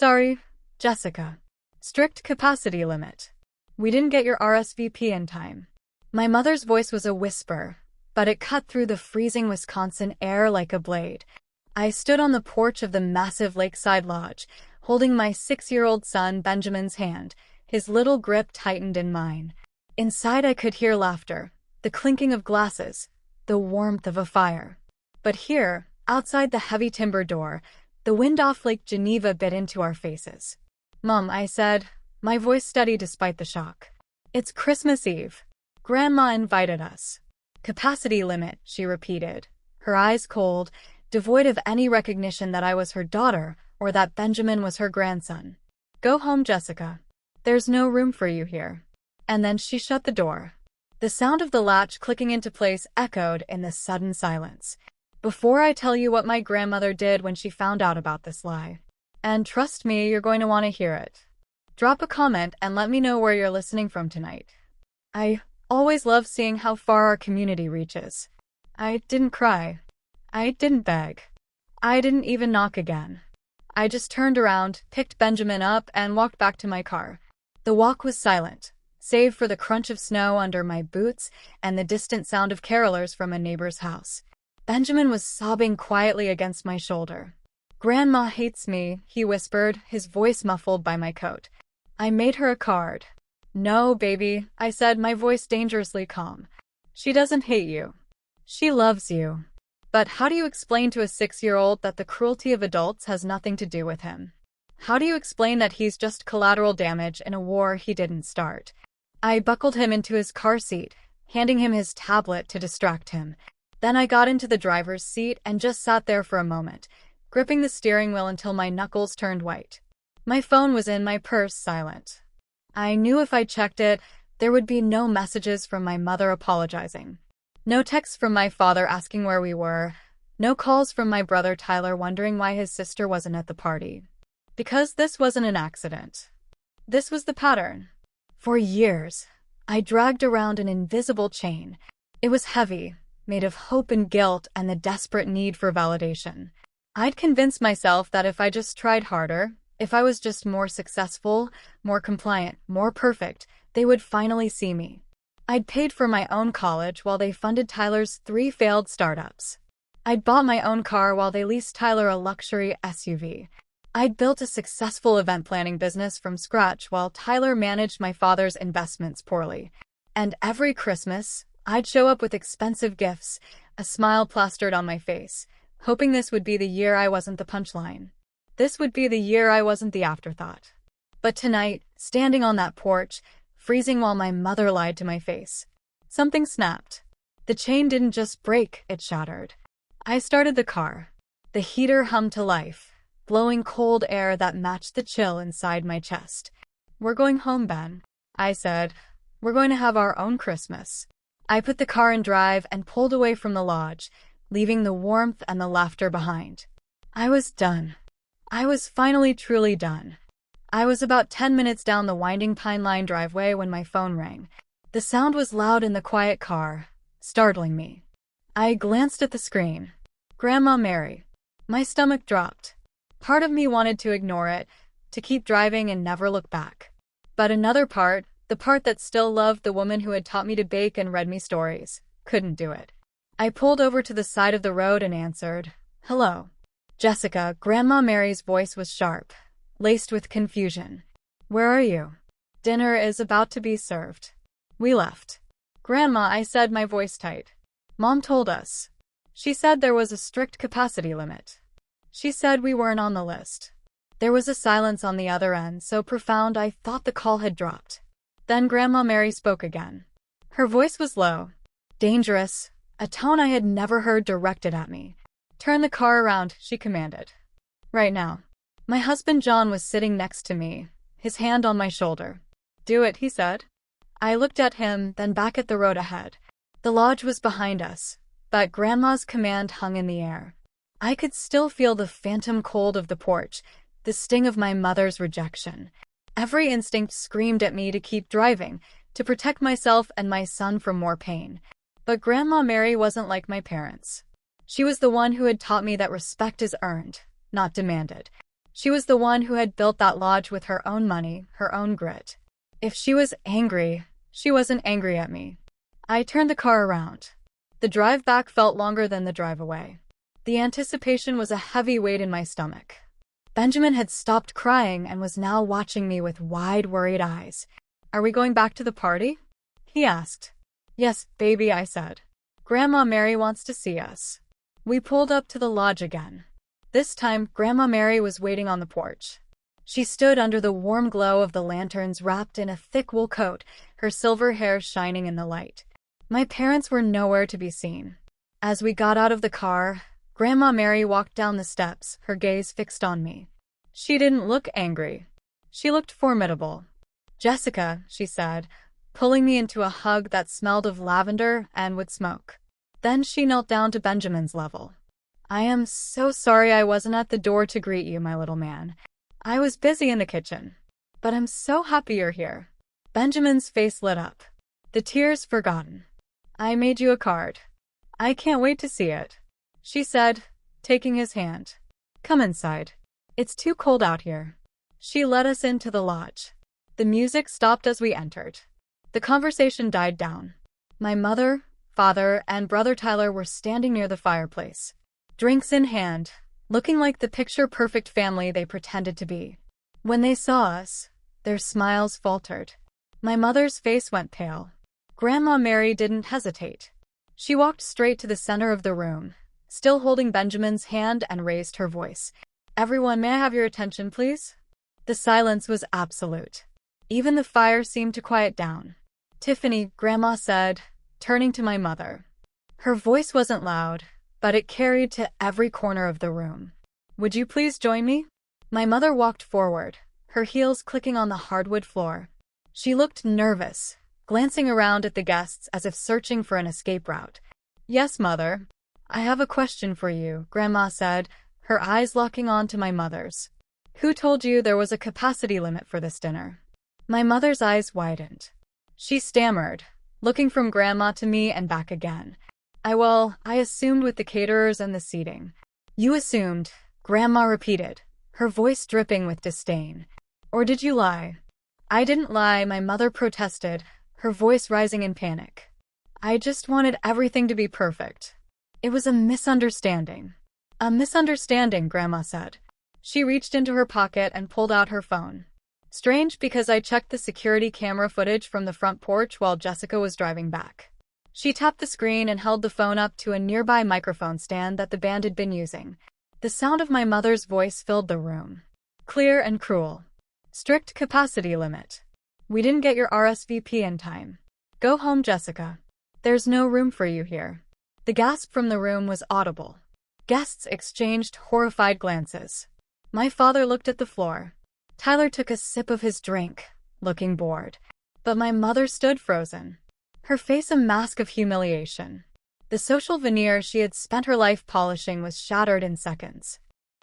Sorry, Jessica. Strict capacity limit. We didn't get your RSVP in time. My mother's voice was a whisper, but it cut through the freezing Wisconsin air like a blade. I stood on the porch of the massive lakeside lodge, holding my 6-year-old son Benjamin's hand, his little grip tightened in mine. Inside I could hear laughter, the clinking of glasses, the warmth of a fire. But here, outside the heavy timber door, the wind off Lake Geneva bit into our faces. "Mom," I said, my voice steady despite the shock. "It's Christmas Eve. Grandma invited us." "Capacity limit," she repeated, her eyes cold, devoid of any recognition that I was her daughter or that Benjamin was her grandson. "Go home, Jessica. There's no room for you here." And then she shut the door. The sound of the latch clicking into place echoed in the sudden silence. Before I tell you what my grandmother did when she found out about this lie, and trust me, you're going to want to hear it, drop a comment and let me know where you're listening from tonight. I always love seeing how far our community reaches. I didn't cry. I didn't beg. I didn't even knock again. I just turned around, picked Benjamin up, and walked back to my car. The walk was silent, save for the crunch of snow under my boots and the distant sound of carolers from a neighbor's house. Benjamin was sobbing quietly against my shoulder. "Grandma hates me," he whispered, his voice muffled by my coat. "I made her a card." "No, baby," I said, my voice dangerously calm. "She doesn't hate you. She loves you." But how do you explain to a 6-year-old that the cruelty of adults has nothing to do with him? How do you explain that he's just collateral damage in a war he didn't start? I buckled him into his car seat, handing him his tablet to distract him. Then I got into the driver's seat and just sat there for a moment, gripping the steering wheel until my knuckles turned white. My phone was in my purse, silent. I knew if I checked it, there would be no messages from my mother apologizing. No texts from my father asking where we were. No calls from my brother Tyler wondering why his sister wasn't at the party. Because this wasn't an accident. This was the pattern. For years, I dragged around an invisible chain. It was heavy, made of hope and guilt and the desperate need for validation. I'd convinced myself that if I just tried harder, if I was just more successful, more compliant, more perfect, they would finally see me. I'd paid for my own college while they funded Tyler's 3 failed startups. I'd bought my own car while they leased Tyler a luxury SUV. I'd built a successful event planning business from scratch while Tyler managed my father's investments poorly. And every Christmas, I'd show up with expensive gifts, a smile plastered on my face, hoping this would be the year I wasn't the punchline. This would be the year I wasn't the afterthought. But tonight, standing on that porch, freezing while my mother lied to my face, something snapped. The chain didn't just break, it shattered. I started the car. The heater hummed to life, blowing cold air that matched the chill inside my chest. "We're going home, Ben," I said. "We're going to have our own Christmas." I put the car in drive and pulled away from the lodge, leaving the warmth and the laughter behind. I was done. I was finally truly done. I was about 10 minutes down the winding Pine Line driveway when my phone rang. The sound was loud in the quiet car, startling me. I glanced at the screen. Grandma Mary. My stomach dropped. Part of me wanted to ignore it, to keep driving and never look back. But another part, the part that still loved the woman who had taught me to bake and read me stories, couldn't do it. I pulled over to the side of the road and answered, "Hello." "Jessica," Grandma Mary's voice was sharp, laced with confusion. "Where are you?" "Dinner is about to be served." "We left." "Grandma," I said, my voice tight. "Mom told us. She said there was a strict capacity limit. She said we weren't on the list." There was a silence on the other end, so profound I thought the call had dropped. Then Grandma Mary spoke again. Her voice was low, dangerous, a tone I had never heard directed at me. "Turn the car around," she commanded. "Right now." My husband John was sitting next to me, his hand on my shoulder. "Do it," he said. I looked at him, then back at the road ahead. The lodge was behind us, but Grandma's command hung in the air. I could still feel the phantom cold of the porch, the sting of my mother's rejection. Every instinct screamed at me to keep driving, to protect myself and my son from more pain. But Grandma Mary wasn't like my parents. She was the one who had taught me that respect is earned, not demanded. She was the one who had built that lodge with her own money, her own grit. If she was angry, she wasn't angry at me. I turned the car around. The drive back felt longer than the drive away. The anticipation was a heavy weight in my stomach. Benjamin had stopped crying and was now watching me with wide, worried eyes. "Are we going back to the party?" he asked. "Yes, baby," I said. "Grandma Mary wants to see us." We pulled up to the lodge again. This time, Grandma Mary was waiting on the porch. She stood under the warm glow of the lanterns wrapped in a thick wool coat, her silver hair shining in the light. My parents were nowhere to be seen. As we got out of the car, Grandma Mary walked down the steps, her gaze fixed on me. She didn't look angry. She looked formidable. "Jessica," she said, pulling me into a hug that smelled of lavender and wood smoke. Then she knelt down to Benjamin's level. "I am so sorry I wasn't at the door to greet you, my little man. I was busy in the kitchen. But I'm so happy you're here." Benjamin's face lit up. The tears forgotten. "I made you a card. I can't wait to see it," she said, taking his hand. "Come inside. It's too cold out here." She led us into the lodge. The music stopped as we entered. The conversation died down. My mother, father, and brother Tyler were standing near the fireplace, drinks in hand, looking like the picture-perfect family they pretended to be. When they saw us, their smiles faltered. My mother's face went pale. Grandma Mary didn't hesitate. She walked straight to the center of the room, still holding Benjamin's hand, and raised her voice. "Everyone, may I have your attention, please?" The silence was absolute. Even the fire seemed to quiet down. "Tiffany," Grandma said, turning to my mother. Her voice wasn't loud, but it carried to every corner of the room. "Would you please join me?" My mother walked forward, her heels clicking on the hardwood floor. She looked nervous, glancing around at the guests as if searching for an escape route. "Yes, Mother. I have a question for you," Grandma said, her eyes locking on to my mother's. "Who told you there was a capacity limit for this dinner?" My mother's eyes widened. She stammered, looking from Grandma to me and back again. I assumed with the caterers and the seating." "You assumed," Grandma repeated, her voice dripping with disdain. "Or did you lie?" "I didn't lie," my mother protested, her voice rising in panic. "I just wanted everything to be perfect. It was a misunderstanding." "A misunderstanding," Grandma said. She reached into her pocket and pulled out her phone. "Strange, because I checked the security camera footage from the front porch while Jessica was driving back." She tapped the screen and held the phone up to a nearby microphone stand that the band had been using. The sound of my mother's voice filled the room. Clear and cruel. "Strict capacity limit. We didn't get your RSVP in time. Go home, Jessica. There's no room for you here." The gasp from the room was audible. Guests exchanged horrified glances. My father looked at the floor. Tyler took a sip of his drink, looking bored. But my mother stood frozen, her face a mask of humiliation. The social veneer she had spent her life polishing was shattered in seconds.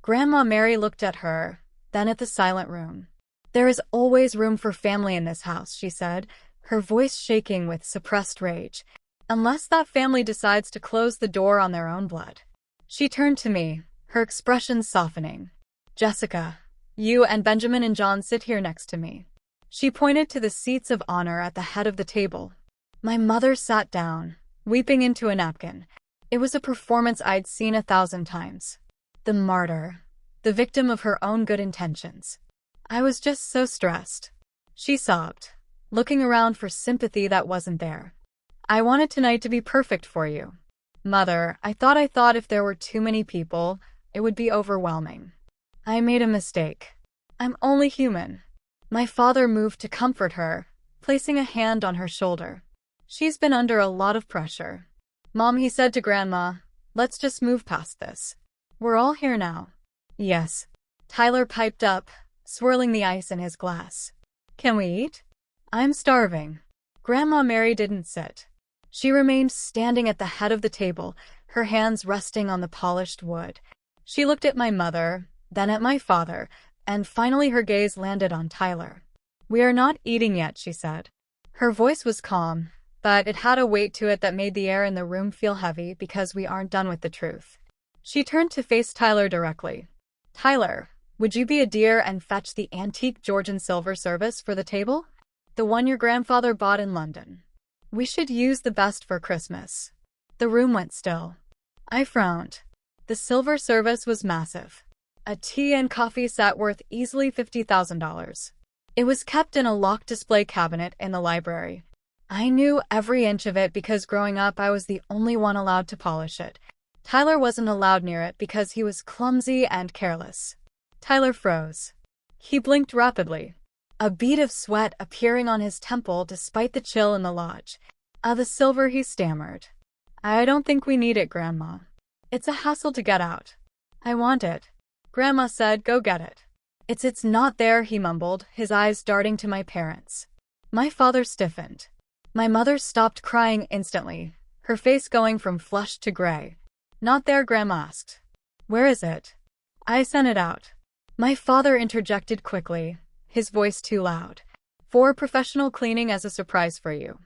Grandma Mary looked at her, then at the silent room. "There is always room for family in this house," she said, her voice shaking with suppressed rage. "Unless that family decides to close the door on their own blood." She turned to me, her expression softening. "Jessica, you and Benjamin and John sit here next to me." She pointed to the seats of honor at the head of the table. My mother sat down, weeping into a napkin. It was a performance I'd seen 1,000 times. The martyr, the victim of her own good intentions. I was just so stressed. She sobbed, looking around for sympathy that wasn't there. "I wanted tonight to be perfect for you. Mother, I thought if there were too many people, it would be overwhelming. I made a mistake. I'm only human." My father moved to comfort her, placing a hand on her shoulder. "She's been under a lot of pressure. Mom," he said to Grandma, "let's just move past this. We're all here now." "Yes." Tyler piped up, swirling the ice in his glass. "Can we eat?" "I'm starving." Grandma Mary didn't sit. She remained standing at the head of the table, her hands resting on the polished wood. She looked at my mother, then at my father, and finally her gaze landed on Tyler. "We are not eating yet," she said. Her voice was calm, but it had a weight to it that made the air in the room feel heavy because we aren't done with the truth. She turned to face Tyler directly. "Tyler, Would you be a dear and fetch the antique Georgian silver service for the table? The one your grandfather bought in London. We should use the best for Christmas. The room went still. I frowned. The silver service was massive. A tea and coffee set worth easily $50,000. It was kept in a locked display cabinet in the library. I knew every inch of it because growing up I was the only one allowed to polish it. Tyler wasn't allowed near it because he was clumsy and careless. Tyler froze. He blinked rapidly, a bead of sweat appearing on his temple despite the chill in the lodge. The silver, he stammered. I don't think we need it, Grandma. It's a hassle to get out. I want it. Grandma said, go get it. It's not there, he mumbled, his eyes darting to my parents. My father stiffened. My mother stopped crying instantly, her face going from flushed to gray. Not there, Grandma asked. Where is it? I sent it out. My father interjected quickly, his voice too loud. For professional cleaning as a surprise for you.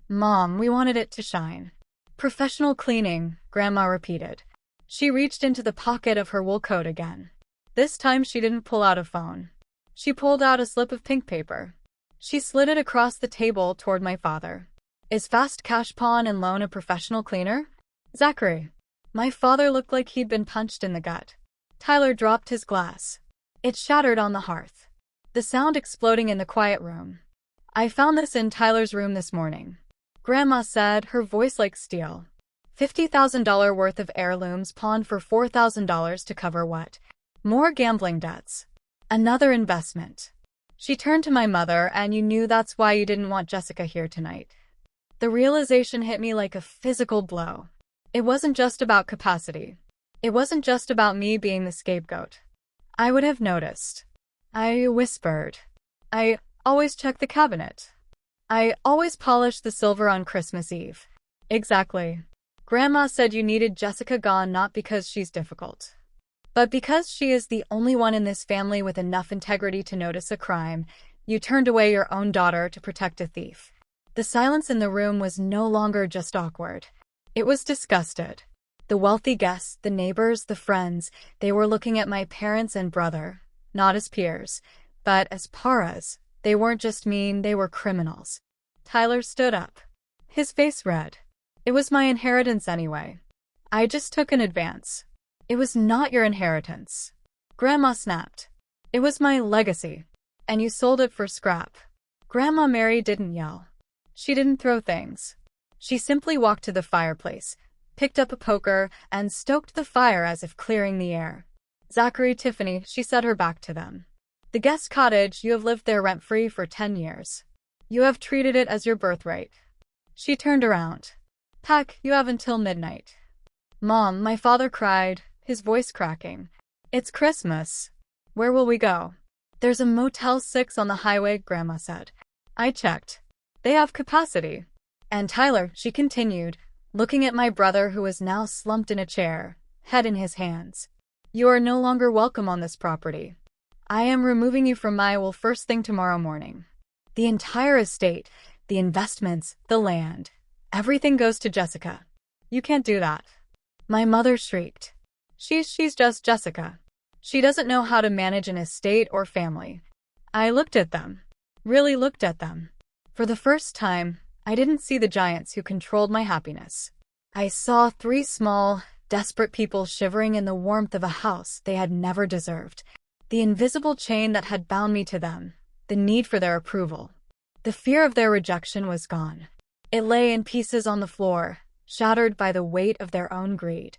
Mom, we wanted it to shine. Professional cleaning, Grandma repeated. She reached into the pocket of her wool coat again. This time she didn't pull out a phone. She pulled out a slip of pink paper. She slid it across the table toward my father. Is Fast Cash Pawn and Loan a professional cleaner? Zachary. My father looked like he'd been punched in the gut. Tyler dropped his glass. It shattered on the hearth. The sound exploding in the quiet room. I found this in Tyler's room this morning. Grandma said, her voice like steel. $50,000 worth of heirlooms pawned for $4,000 to cover what? More gambling debts. Another investment. She turned to my mother, and you knew that's why you didn't want Jessica here tonight. The realization hit me like a physical blow. It wasn't just about capacity. It wasn't just about me being the scapegoat. I would have noticed. I whispered. I always check the cabinet. I always polish the silver on Christmas Eve. Exactly. Grandma said you needed Jessica gone not because she's difficult, but because she is the only one in this family with enough integrity to notice a crime. You turned away your own daughter to protect a thief. The silence in the room was no longer just awkward. It was disgusted. The wealthy guests, the neighbors, the friends, they were looking at my parents and brother, not as peers, but as paras. They weren't just mean, they were criminals. Tyler stood up. His face red. It was my inheritance anyway. I just took an advance. It was not your inheritance. Grandma snapped. It was my legacy. And you sold it for scrap. Grandma Mary didn't yell. She didn't throw things. She simply walked to the fireplace, picked up a poker, and stoked the fire as if clearing the air. Zachary, Tiffany, she set her back to them. The guest cottage, you have lived there rent-free for 10 years. You have treated it as your birthright. She turned around. Pack, you have until midnight. Mom, my father cried, his voice cracking. It's Christmas. Where will we go? There's a Motel 6 on the highway, Grandma said. I checked. They have capacity. And Tyler, she continued, looking at my brother who was now slumped in a chair, head in his hands. You are no longer welcome on this property. I am removing you from my will first thing tomorrow morning. The entire estate, the investments, the land, everything goes to Jessica. You can't do that. My mother shrieked. She's just Jessica. She doesn't know how to manage an estate or family. I looked at them. Really looked at them. For the first time, I didn't see the giants who controlled my happiness. I saw 3 small, desperate people shivering in the warmth of a house they had never deserved. The invisible chain that had bound me to them, the need for their approval. The fear of their rejection was gone. It lay in pieces on the floor, shattered by the weight of their own greed.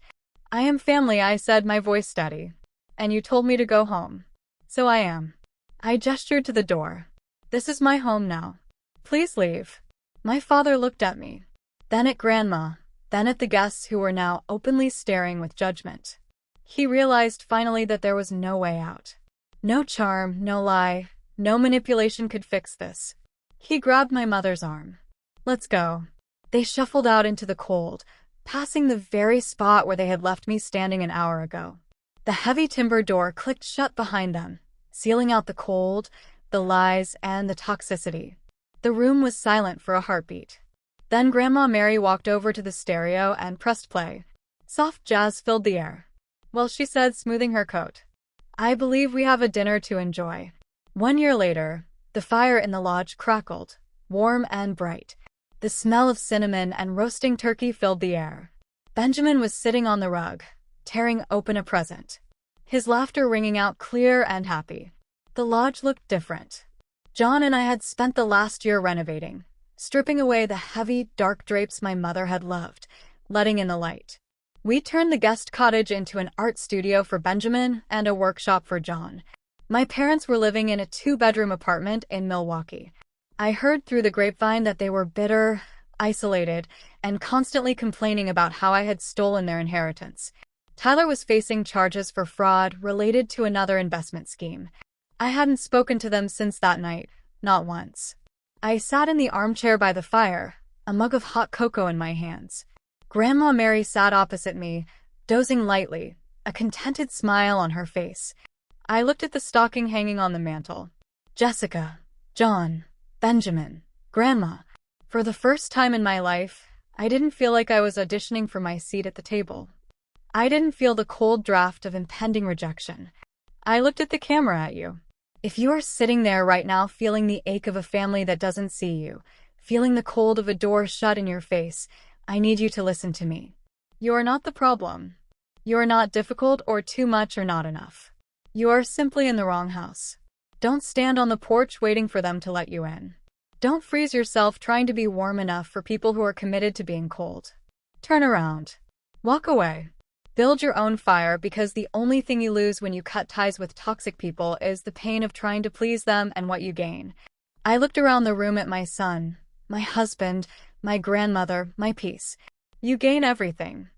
I am family, I said, my voice steady. And you told me to go home. So I am. I gestured to the door. This is my home now. Please leave. My father looked at me, then at Grandma, then at the guests who were now openly staring with judgment. He realized finally that there was no way out. No charm, no lie, no manipulation could fix this. He grabbed my mother's arm. Let's go. They shuffled out into the cold, passing the very spot where they had left me standing an hour ago. The heavy timber door clicked shut behind them, sealing out the cold, the lies, and the toxicity. The room was silent for a heartbeat. Then Grandma Mary walked over to the stereo and pressed play. Soft jazz filled the air. Well, she said, smoothing her coat. I believe we have a dinner to enjoy. 1 year later, the fire in the lodge crackled, warm and bright. The smell of cinnamon and roasting turkey filled the air. Benjamin was sitting on the rug, tearing open a present, his laughter ringing out clear and happy. The lodge looked different. John and I had spent the last year renovating, stripping away the heavy, dark drapes my mother had loved, letting in the light. We turned the guest cottage into an art studio for Benjamin and a workshop for John. My parents were living in a 2-bedroom apartment in Milwaukee. I heard through the grapevine that they were bitter, isolated, and constantly complaining about how I had stolen their inheritance. Tyler was facing charges for fraud related to another investment scheme. I hadn't spoken to them since that night, not once. I sat in the armchair by the fire, a mug of hot cocoa in my hands. Grandma Mary sat opposite me, dozing lightly, a contented smile on her face. I looked at the stocking hanging on the mantel. Jessica, John, Benjamin, Grandma. For the first time in my life, I didn't feel like I was auditioning for my seat at the table. I didn't feel the cold draft of impending rejection. I looked at the camera at you. If you are sitting there right now feeling the ache of a family that doesn't see you, feeling the cold of a door shut in your face, I need you to listen to me. You are not the problem. You are not difficult or too much or not enough. You are simply in the wrong house. Don't stand on the porch waiting for them to let you in. Don't freeze yourself trying to be warm enough for people who are committed to being cold. Turn around. Walk away. Build your own fire, because the only thing you lose when you cut ties with toxic people is the pain of trying to please them and what you gain. I looked around the room at my son, my husband, my grandmother, my peace. You gain everything.